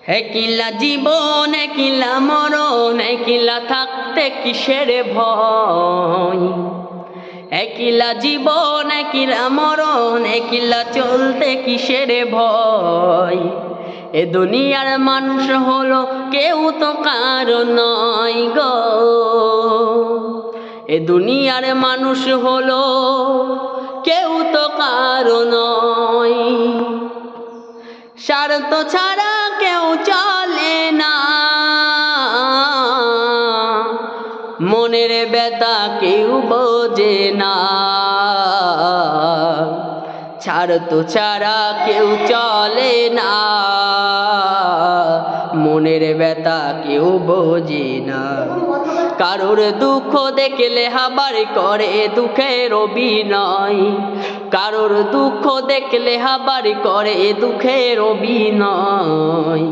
একলা জীবন একলা মরণ, একলা থাকতে কিসের ভয়। একলা জীবন একলা মরণ, একলা চলতে কিসের ভয়। এ দুনিয়ার মানুষ হলো কেউ তো কারো নয় গো। এ দুনিয়ার মানুষ হলো কেউ তো কারো নয়। স্বার্থ ছাড়া কেউ চলে না, মনের ব্যথা কেউ বোঝে না। স্বার্থ ছাড়া কেউ চলে না, মনের ব্যথা কেউ বোঝে না। কারোর দুঃখ দেখলে হাবারি করে দুঃখের অভিনয়। কারোর দুঃখ দেখলে হাবারি করে দুঃখের অভিনয়।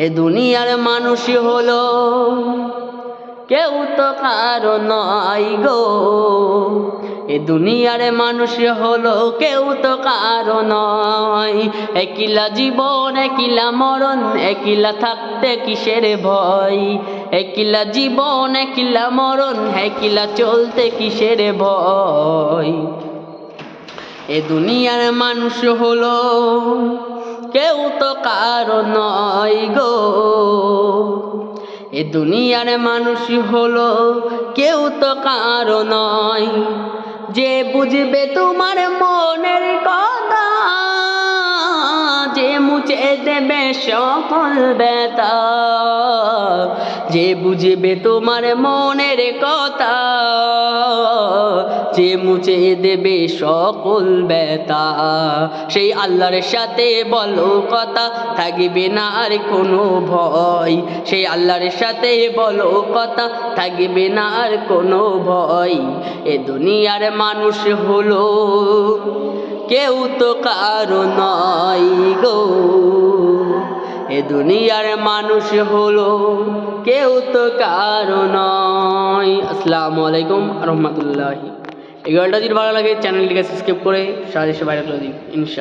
এ দুনিয়ার মানুষ হলো কেউ তো কারো নয় গো। এ দুনিয়ার মানুষ হলো কেউ তো কারো নয়। একলা জীবন একলা মরণ, একলা থাকতে কিসের ভয়। একলা জীবন একলা মরণ, একলা চলতে কিসের ভয়। এ দুনিয়ার মানুষ হলো কেউ তো কারো নয় গো। এ দুনিয়ার মানুষ হলো কেউ তো কারো নয়। যে বুঝবে তোমার মনের কথা, যে মুছে দেবে সকল ব্যথা। যে বুঝবে তোমার মনের কথা, যে মুছে দেবে সকল ব্যথা। সেই আল্লাহর সাথে বলো কথা, থাকবে না আর কোনো ভয়। সেই আল্লাহর সাথে বলো কথা, থাকবে না আর কোনো ভয়। এ দুনিয়ার মানুষ হলো কেউ তো কারো নয় গো। এ দুনিয়ার মানুষ হলো কেউ তো কারো নয়। আসসালামু আলাইকুম রহমতুল্লাহি। এই গল্পটা যদি ভালো লাগে চ্যানেলটিকে সাবস্ক্রাইব করে সারা দেশে ভাইরাল করে দিন ইনশাআল্লাহ।